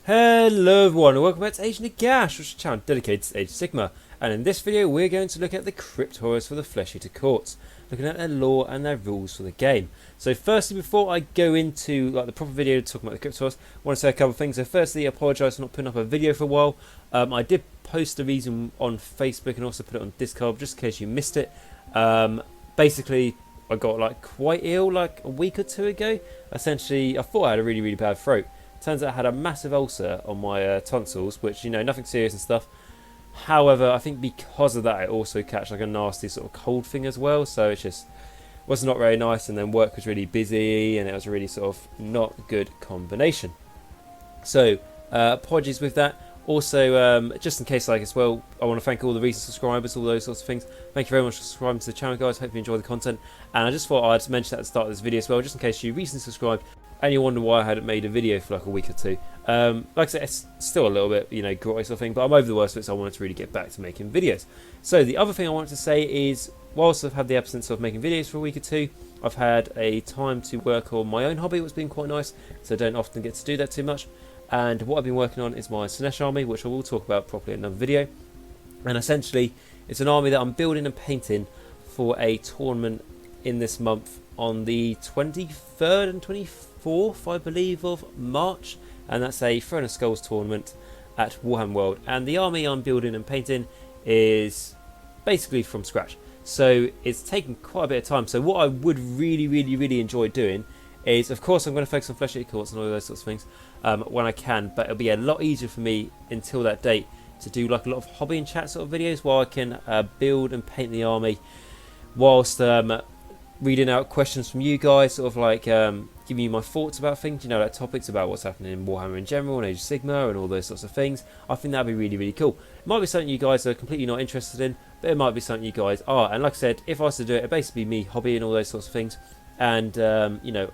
Hello everyone and welcome back to Agent Nagash, which is a channel dedicated to Age of Sigmar. And in this video we're going to look at the Crypt Horrors for the Flesh Eater Courts, looking at their lore and their rules for the game. So firstly, before I go into the proper video talking about the Crypt Horrors, I want to say a couple of things. So firstly, I apologise for not putting up a video for a while. I did post the reason on Facebook and also put it on Discord just in case you missed it. Basically, I got quite ill like a week or two ago. Essentially, I thought I had a really bad throat. Turns out I had a massive ulcer on my tonsils, which, you know, nothing serious and stuff. However, I think because of that, I also catch like a nasty sort of cold thing as well. So it just was not very nice. And then work was really busy, and it was a really sort of not good combination. So apologies with that. Also, just in case as well, I want to thank all the recent subscribers, all those sorts of things. Thank you very much for subscribing to the channel, guys. Hope you enjoy the content. And I just thought I'd mention that at the start of this video as well, just in case you recently subscribed and you wonder why I hadn't made a video for like a week or two. Like I said, it's still a little bit, you know, grotty sort of thing, but I'm over the worst of it, so I wanted to really get back to making videos. So the other thing I wanted to say is, whilst I've had the absence of making videos for a week or two, I've had a time to work on my own hobby, which has been quite nice, so I don't often get to do that too much. And what I've been working on is my Slaanesh army, which I will talk about properly in another video. And essentially, it's an army that I'm building and painting for a tournament in this month on the 23rd and 24th, I believe, of March. And that's a Throne of Skulls tournament at Warhammer World. And the army I'm building and painting is basically from scratch. So it's taken quite a bit of time. So what I would really enjoy doing is, of course, I'm going to focus on Flesh Eater Courts and all those sorts of things when I can. But it'll be a lot easier for me until that date to do like a lot of hobby and chat sort of videos while I can build and paint the army, whilst reading out questions from you guys, sort of like giving you my thoughts about things, you know, like topics about what's happening in Warhammer in general and Age of Sigmar and all those sorts of things. I think that'd be really cool. It might be something you guys are completely not interested in, but it might be something you guys are. And like I said, if I was to do it, it'd basically be me hobby and all those sorts of things, and you know,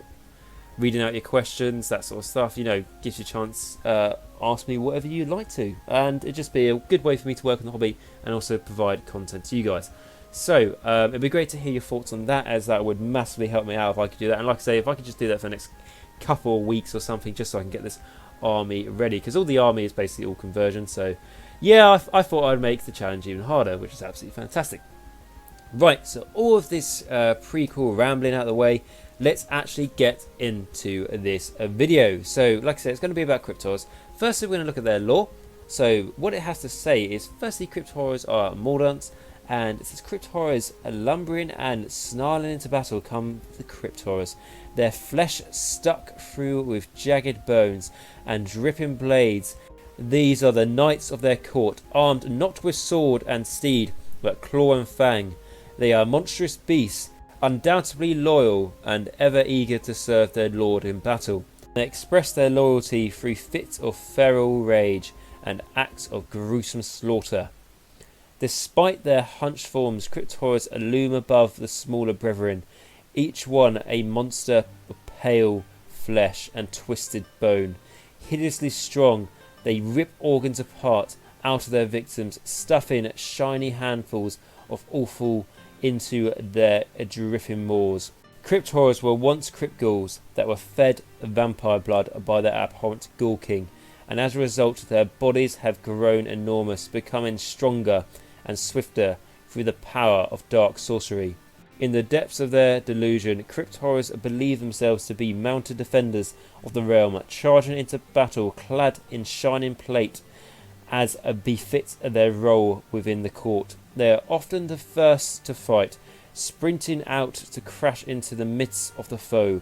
reading out your questions, that sort of stuff, you know, gives you a chance, ask me whatever you'd like to, and it'd just be a good way for me to work on the hobby and also provide content to you guys. So it'd be great to hear your thoughts on that, as that would massively help me out if I could do that. And like I say, if I could just do that for the next couple of weeks or something, just so I can get this army ready, because all the army is basically all conversion. So yeah, I thought I'd make the challenge even harder, which is absolutely fantastic. Right, so all of this pre-cool rambling out of the way, let's actually get into this video. So like I said, it's going to be about Crypt Horrors. Firstly, we're going to look at their lore. So what it has to say is, firstly, Crypt Horrors are Mordants, and it says Crypt Horrors are lumbering and snarling into battle come the Crypt Horrors, their flesh stuck through with jagged bones and dripping blades. These are the knights of their court, armed not with sword and steed, but claw and fang. They are monstrous beasts, undoubtedly loyal and ever eager to serve their lord in battle. They express their loyalty through fits of feral rage and acts of gruesome slaughter. Despite their hunched forms, Crypt Horrors loom above the smaller brethren, each one a monster of pale flesh and twisted bone. Hideously strong, they rip organs apart out of their victims, stuffing shiny handfuls of offal into their dripping maws. Crypt Horrors were once crypt ghouls that were fed vampire blood by their abhorrent Ghoul King, and as a result their bodies have grown enormous, becoming stronger and swifter through the power of dark sorcery. In the depths of their delusion, Crypt Horrors believe themselves to be mounted defenders of the realm, charging into battle clad in shining plate as befits their role within the court. They are often the first to fight, sprinting out to crash into the midst of the foe.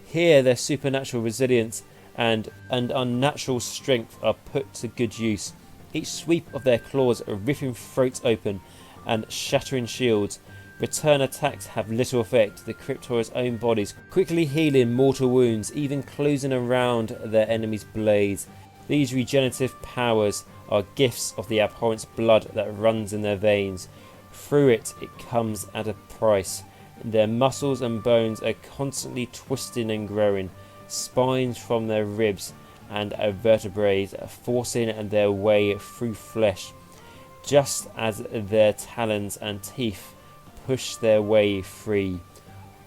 Here their supernatural resilience and unnatural strength are put to good use. Each sweep of their claws are ripping throats open and shattering shields. Return attacks have little effect, the Crypt Horrors' own bodies quickly healing mortal wounds, even closing around their enemies' blades. These regenerative powers are gifts of the abhorrent blood that runs in their veins. Through it comes at a price. Their muscles and bones are constantly twisting and growing, spines from their ribs and vertebrae forcing their way through flesh, just as their talons and teeth push their way free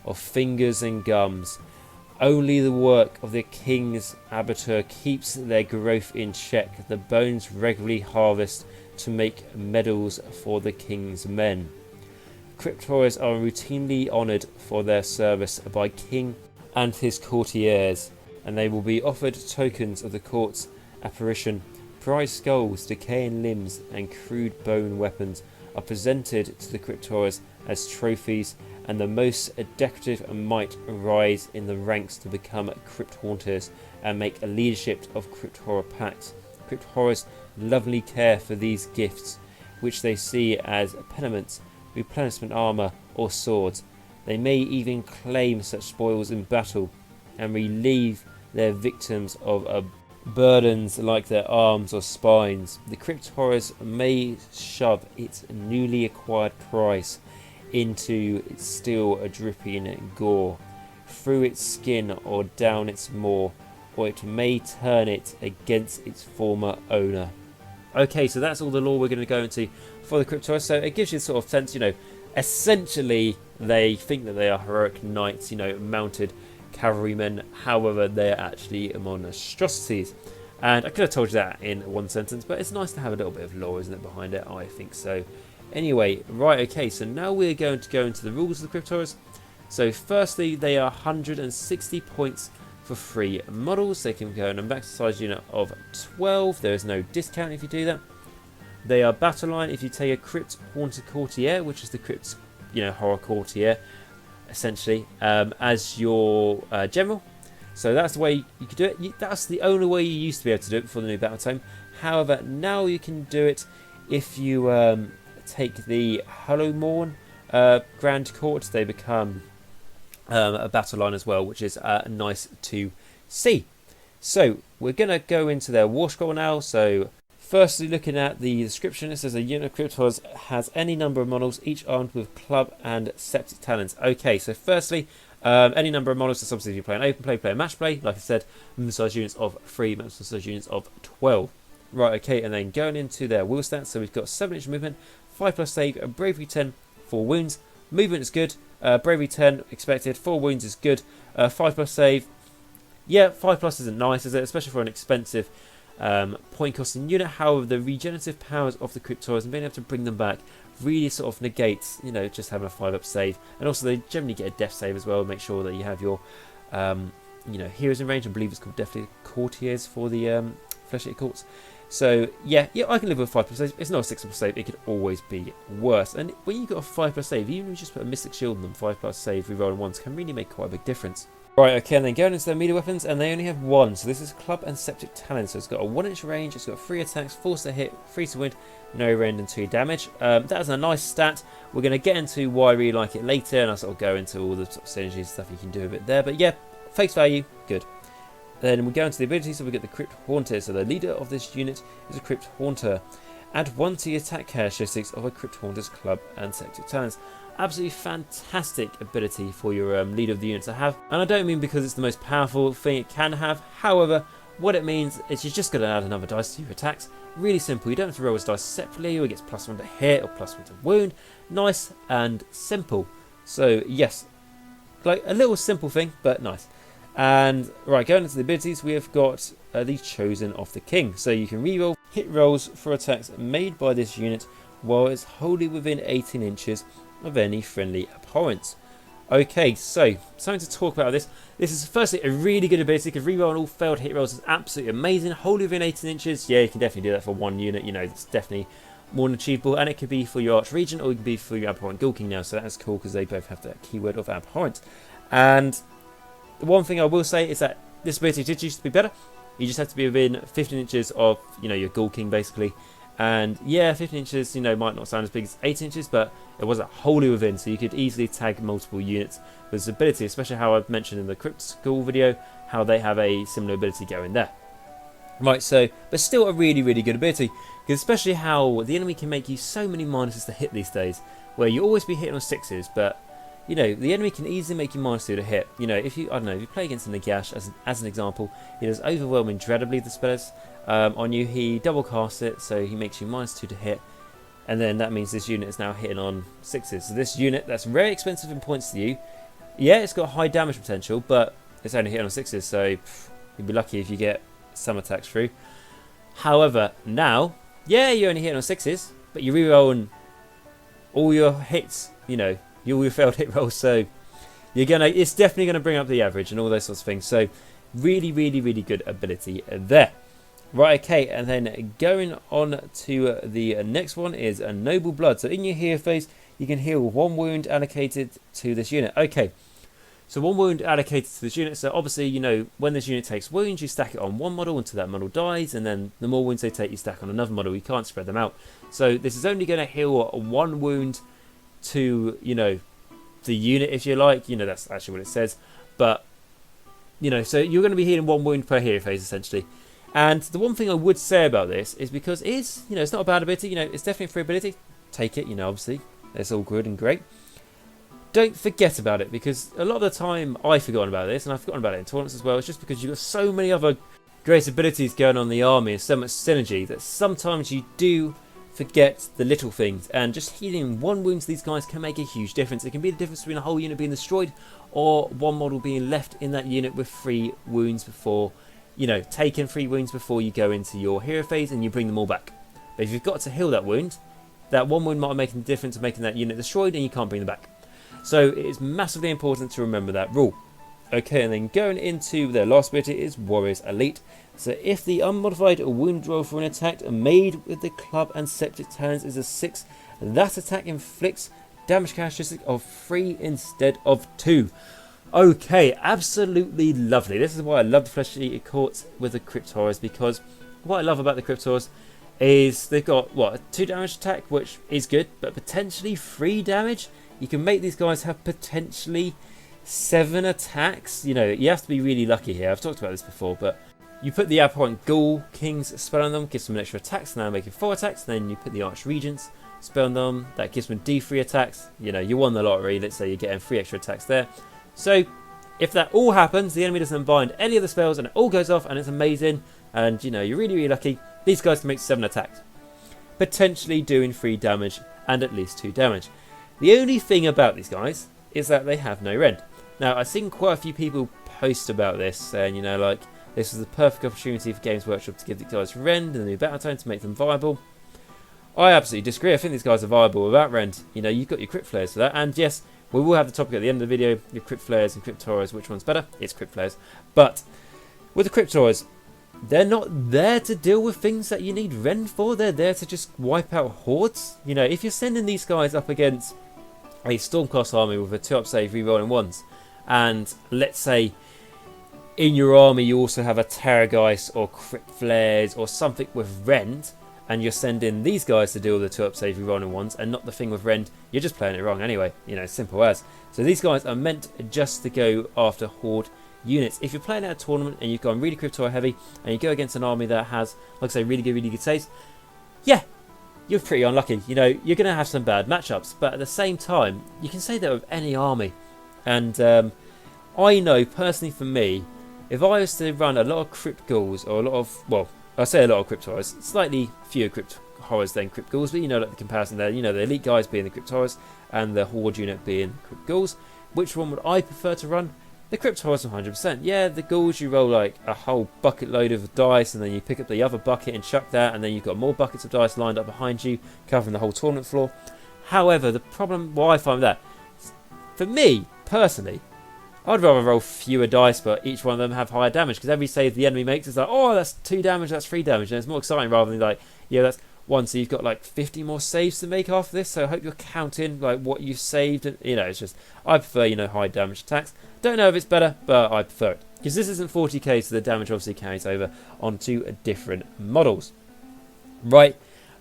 of fingers and gums. Only the work of the king's abattoir keeps their growth in check. The bones regularly harvest to make medals for the king's men. Crypt Horrors are routinely honoured for their service by king and his courtiers, and they will be offered tokens of the court's apparition. Prized skulls, decaying limbs, and crude bone weapons are presented to the Crypt Horrors as trophies, and the most decorative might rise in the ranks to become Crypt Haunters and make a leadership of Crypt Horror packs. Crypt Horrors lovingly care for these gifts, which they see as penitents, replenishment armour, or swords. They may even claim such spoils in battle and relieve their victims of burdens like their arms or spines. The Crypt Horrors may shove its newly acquired prize into its still dripping gore, through its skin or down its maw, or it may turn it against its former owner. Okay, so that's all the lore we're going to go into for the Crypt Horrors. So it gives you a sort of sense, essentially they think that they are heroic knights, mounted cavalrymen. However, they're actually monstrosities. And I could have told you that in one sentence, but it's nice to have a little bit of lore, isn't it, behind it? I think so. Anyway, right, okay, so now we're going to go into the rules of the Crypt Horrors. So firstly, they are 160 points for 3 models. They can go in a max size unit of 12. There is no discount if you do that. They are battle line if you take a Crypt Haunter Courtier, which is the Crypt, Horror Courtier, essentially, as your general. So that's the way you could do it. That's the only way you used to be able to do it before the new battle tome. However, now you can do it if you take the Hollowmorn Grand Court. They become a battle line as well, which is nice to see. So we're going to go into their war scroll now. So firstly, looking at the description, it says a unit of Crypt Horrors has any number of models, each armed with club and septic talons. Okay, so firstly, any number of models. That's obviously if you play an open play, play a match play. Like I said, minimum size units of 3, maximum size units of 12. Right, okay, and then going into their will stats. So we've got 7-inch movement, 5+ save, a bravery 10, 4 wounds. Movement is good. Bravery 10 expected. 4 wounds is good. 5+ save. Yeah, 5+ isn't nice, is it? Especially for an expensive point costing unit. However, the regenerative powers of the Crypt Horrors and being able to bring them back really sort of negates, just having a 5+ save. And also they generally get a death save as well. Make sure that you have your, heroes in range. I believe it's called definitely courtiers for the flesh-eater courts. So yeah, I can live with 5+ save. It's not a 6+ save. It could always be worse. And when you got a 5+ save, even if you just put a mystic shield on them, 5+ save, rerolling ones can really make quite a big difference. Right, okay, and then going into their melee weapons, and they only have 1. So this is Club and Septic Talon. So it's got a 1-inch range, it's got 3 attacks, 4 to hit, 3 to wound, no rend, and 2 damage. That is a nice stat. We're going to get into why I really like it later, and I'll sort of go into all the sort of synergy and stuff you can do with it there. But yeah, face value, good. Then we go into the abilities, so we get the Crypt Haunter. So the leader of this unit is a Crypt Haunter. Add 1 to the attack characteristics of a Crypt Haunter's Club and Septic Talons. Absolutely fantastic ability for your leader of the unit to have. And I don't mean because it's the most powerful thing it can have. However, what it means is you're just going to add another dice to your attacks. Really simple. You don't have to roll his dice separately, or he gets +1 to hit or +1 to wound. Nice and simple. So yes, like a little simple thing, but nice. And right, going into the abilities, we have got the Chosen of the King. So you can reroll hit rolls for attacks made by this unit while it's wholly within 18 inches of any friendly abhorrence. Okay, so something to talk about this. This is firstly a really good ability, because reroll on all failed hit rolls is absolutely amazing. Wholly within 18 inches, yeah, you can definitely do that for one unit. It's definitely more than achievable, and it could be for your Arch Regent or it could be for your Abhorrent Ghoul King now. So that's cool because they both have that keyword of abhorrent. And the one thing I will say is that this ability did used to be better. You just have to be within 15 inches of, your Ghoul King, basically. And yeah, 15 inches, might not sound as big as 18 inches, but it wasn't wholly within, so you could easily tag multiple units with this ability, especially how I've mentioned in the Crypt Ghoul video, how they have a similar ability going there. Right, so, but still a really, really good ability, because especially how the enemy can make you so many minuses to hit these days, where you always be hitting on 6s, but the enemy can easily make you -2 to hit. If you, if you play against Nagash as an example, he does overwhelming dreadably the spells on you. He double casts it, so he makes you -2 to hit, and then that means this unit is now hitting on 6s. So this unit that's very expensive in points to you, yeah, it's got high damage potential, but it's only hitting on 6s, so you'd be lucky if you get some attacks through. However, now, yeah, you're only hitting on 6s, but you're re-rolling all your hits, you know, all your failed hit rolls, so it's definitely gonna bring up the average and all those sorts of things. So really, really, really good ability there. Right, okay, and then going on to the next one is a Noble Blood. So in your hero phase, you can heal 1 wound allocated to this unit. Okay, so 1 wound allocated to this unit. So obviously, you know, when this unit takes wounds, you stack it on one model until that model dies, and then the more wounds they take, you stack on another model. You can't spread them out. So this is only going to heal 1 wound to, you know, the unit, if you like. You know, that's actually what it says. But, you know, so you're going to be healing 1 wound per hero phase, essentially. And the one thing I would say about this is because it's, you know, it's not a bad ability. You know, it's definitely a free ability. Take it, you know, obviously. It's all good and great. Don't forget about it, because a lot of the time I've forgotten about this, and I've forgotten about it in tournaments as well. It's just because you've got so many other great abilities going on in the army and so much synergy that sometimes you do forget the little things. And just healing 1 wound to these guys can make a huge difference. It can be the difference between a whole unit being destroyed or 1 model being left in that unit with 3 wounds before, you know, taking 3 wounds before you go into your hero phase and you bring them all back. But if you've got to heal that wound, that 1 wound might make a difference of making that unit destroyed and you can't bring them back. So it is massively important to remember that rule. Okay, and then going into the last ability is Warriors Elite. So if the unmodified wound roll for an attack made with the club and septic talons is a 6, that attack inflicts damage characteristic of 3 instead of 2. Okay, absolutely lovely. This is why I love the Fleshy Courts with the Crypt Horrors, because what I love about the Crypt Horrors is they've got, what, a 2 damage attack, which is good, but potentially 3 damage. You can make these guys have potentially 7 attacks. You know, you have to be really lucky here. I've talked about this before, but you put the Abhorrent Ghoul King's spell on them, gives them an extra attacks, now making 4 attacks. Then you put the Archregent's spell on them, that gives them D3 attacks. You know, you won the lottery. Let's say you're getting 3 extra attacks there. So if that all happens, the enemy doesn't bind any of the spells and it all goes off and it's amazing, and you know, you're really, really lucky, these guys can make 7 attacks, potentially doing 3 damage and at least 2 damage. The only thing about these guys is that they have no rend. Now, I've seen quite a few people post about this, saying, you know, like, this is the perfect opportunity for Games Workshop to give these guys rend and the new battle tone to make them viable. I absolutely disagree. I think these guys are viable without rend. You know, you've got your Crypt Flares for that, and yes, we will have the topic at the end of the video, your Crypt Flares and Crypt Horrors, which one's better? It's Crypt Flares. But with the Crypt Horrors, they're not there to deal with things that you need rend for. They're there to just wipe out hordes. You know, if you're sending these guys up against a Stormcast army with a 2-up save rerolling 1s, and let's say in your army you also have a Terrorgeist or Crypt Flares or something with rend, and you're sending these guys to deal with the 2-up save rerolling 1s and not the thing with rend, you're just playing it wrong anyway. You know, simple as. So these guys are meant just to go after horde units. If you're playing at a tournament and you've gone really Crypt Horror heavy and you go against an army that has, like I say, really good saves, yeah, you're pretty unlucky. You know, you're going to have some bad matchups, but at the same time, you can say that with any army. And I know, personally for me, if I was to run a lot of Crypt Ghouls, or a lot of, well, I say a lot of Crypt Horrors, slightly fewer Crypt Horrors than Crypt Ghouls, but you know, like the comparison there, you know, the elite guys being the Crypt Horrors and the Horde unit being Crypt Ghouls. Which one would I prefer to run? The Crypt Horrors 100%. Yeah, the Ghouls, you roll like a whole bucket load of dice, and then you pick up the other bucket and chuck that, and then you've got more buckets of dice lined up behind you, covering the whole tournament floor. However, the problem, what I find with that, for me, personally, I'd rather roll fewer dice, but each one of them have higher damage, because every save the enemy makes is like, oh, that's 2 damage, that's 3 damage, and it's more exciting rather than like, yeah, that's 1, so you've got like 50 more saves to make after this, so I hope you're counting like what you've saved, and you know, it's just, I prefer, you know, high damage attacks. Don't know if it's better, but I prefer it, because this isn't 40k, so the damage obviously carries over onto different models. Right,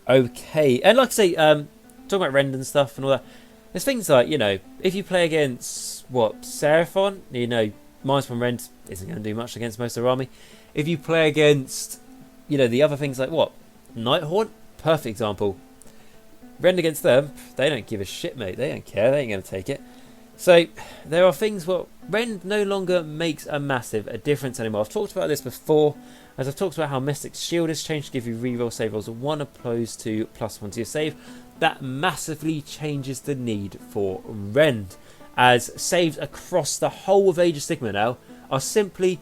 okay, and like I say, talking about rend and stuff and all that, there's things like, you know, if you play against, what, Seraphon, you know, -1 rend isn't going to do much against most of their army. If you play against, you know, the other things like, what, Nighthaunt, perfect example. Rend against them, they don't give a shit, mate. They don't care. They ain't going to take it. So there are things where rend no longer makes a massive difference anymore. I've talked about this before, as I've talked about how Mystic's Shield has changed to give you reroll save rolls of 1 opposed to +1 to your save. That massively changes the need for rend, as saves across the whole of Age of Sigmar now are simply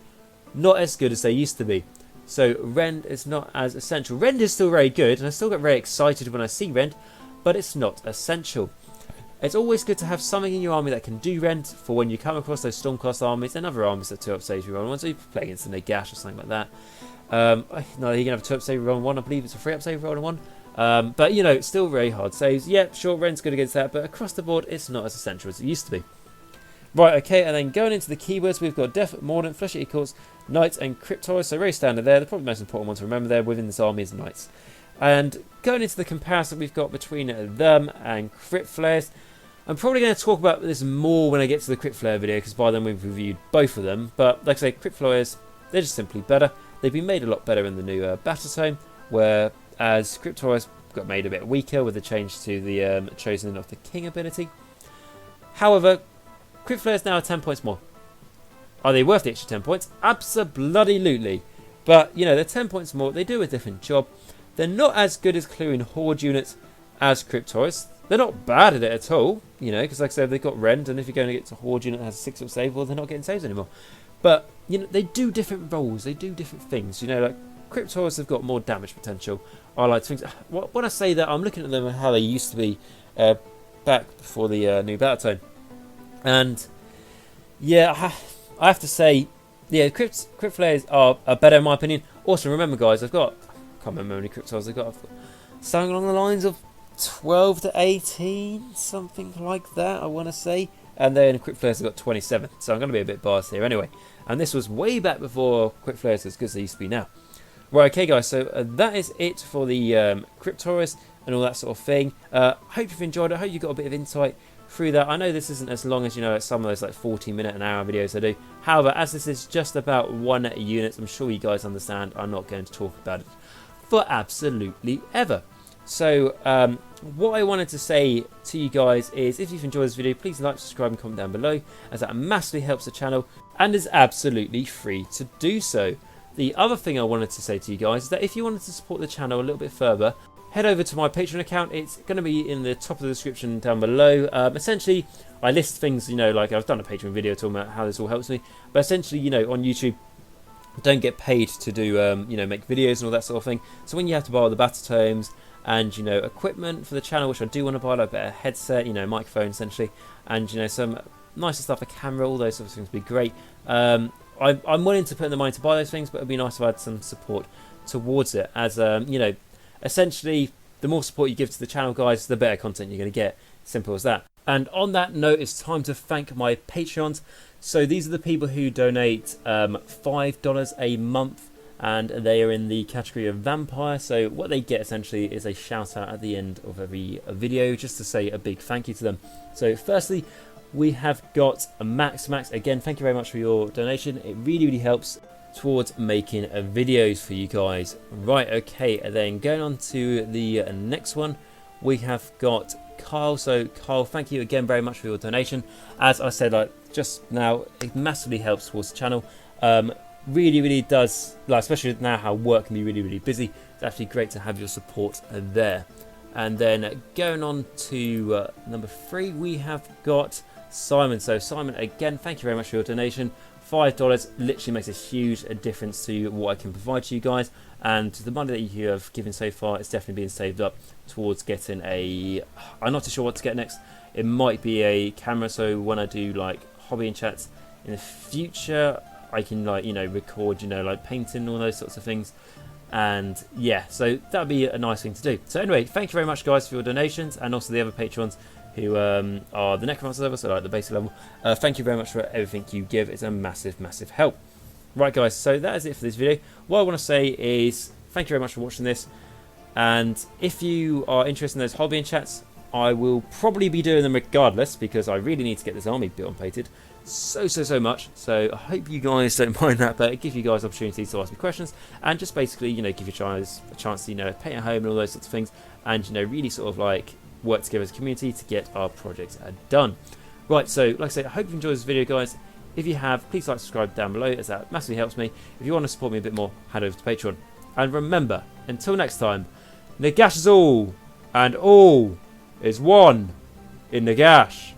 not as good as they used to be. So rend is not as essential. Rend is still very good, and I still get very excited when I see rend, but it's not essential. It's always good to have something in your army that can do rend for when you come across those Stormcast armies and other armies that 2-up saves you roll 1. So you play against the Nagash or something like that. No, you can have a 2-up save roll 1. I believe it's a 3-up save roll 1. But you know, it's still very hard saves. Yeah, sure, rend's good against that, but across the board, it's not as essential as it used to be. Right, okay, and then going into the keywords, we've got Death, Mordant, Flesh-Eater Courts, Knights, and Crypt Horrors. So very standard there. The probably most important one to remember there within this army is Knights. And going into the comparison we've got between them and Crypt Flares, I'm probably going to talk about this more when I get to the Crypt Flare video, because by then we've reviewed both of them. But like I say, Crypt Flares, they're just simply better. They've been made a lot better in the new Battletome, whereas Crypt Horrors got made a bit weaker with the change to the Chosen of the King ability. However, Crypt Flares now are 10 points more. Are they worth the extra 10 points? Absolutely. But, you know, they're 10 points more. They do a different job. They're not as good as clearing Horde units as Crypt Horrors. They're not bad at it at all, you know, because like I said, they've got rend, and if you're going to get to Horde unit that has a 6-up save, well, they're not getting saves anymore. But, you know, they do different roles. They do different things. You know, like, Crypt Horrors have got more damage potential. I like things. When I say that, I'm looking at them and how they used to be back before the new Battletome. And, yeah, I have to say, yeah, Crypt Flares are better in my opinion. Also, remember, guys, I can't remember how many Crypt Horrors I've got something along the lines of 12 to 18, something like that, I want to say. And then Crypt Flares have got 27, so I'm going to be a bit biased here anyway. And this was way back before Crypt Flares as good as they used to be now. Right, okay guys, so that is it for the Crypt Horrors and all that sort of thing. Hope you've enjoyed it, hope you got a bit of insight through that. I know this isn't as long as, you know, some of those like 40-minute and hour videos I do. However, as this is just about one unit, I'm sure you guys understand I'm not going to talk about it for absolutely ever. So, what I wanted to say to you guys is, if you've enjoyed this video, please like, subscribe and comment down below, as that massively helps the channel and is absolutely free to do so. The other thing I wanted to say to you guys is that if you wanted to support the channel a little bit further, head over to my Patreon account. It's going to be in the top of the description down below. Essentially, I list things, you know, like I've done a Patreon video talking about how this all helps me, but essentially, you know, on YouTube, don't get paid to do, you know, make videos and all that sort of thing. So when you have to buy all the Battletomes and, you know, equipment for the channel, which I do want to buy, like a better headset, you know, microphone essentially, and, you know, some nicer stuff, a camera, all those sorts of things would be great. I'm willing to put in the money to buy those things, but it'd be nice if I had some support towards it, as, you know, essentially, the more support you give to the channel, guys, the better content you're going to get. Simple as that. And on that note, it's time to thank my Patreons. So these are the people who donate $5 a month, and they are in the category of Vampire. So what they get essentially is a shout out at the end of every video, just to say a big thank you to them. So firstly, we have got Max. Max, again, thank you very much for your donation. It really helps towards making videos for you guys. Right, okay, and then going on to the next one, we have got Kyle. So Kyle, thank you again very much for your donation. As I said, like just now, it massively helps towards the channel. Really does, like, especially now how work can be really busy. It's actually great to have your support there. And then going on to number 3, we have got Simon. So Simon, again, thank you very much for your donation. $5 literally makes a huge difference to what I can provide to you guys, and the money that you have given so far is definitely being saved up towards getting a, I'm not too sure what to get next. It might be a camera, so when I do like hobby and chats in the future, I can, like, you know, record, you know, like painting and all those sorts of things. And yeah, so that would be a nice thing to do. So anyway, thank you very much guys for your donations, and also the other patrons who are the Necromancer level, so like the basic level. Thank you very much for everything you give. It's a massive help. Right guys, so that is it for this video. What I want to say is thank you very much for watching this, and if you are interested in those hobby and chats, I will probably be doing them regardless, because I really need to get this army built and painted so much. So I hope you guys don't mind that, but it gives you guys opportunities to ask me questions, and just basically, you know, give you guys a chance to, you know, paint at home and all those sorts of things, and, you know, really sort of like work together as a community to get our projects done. Right, so like I say, I hope you enjoyed this video guys. If you have, please like, subscribe down below, as that massively helps me. If you want to support me a bit more, head over to Patreon. And remember, until next time, Nagash is all, and all is one in Nagash.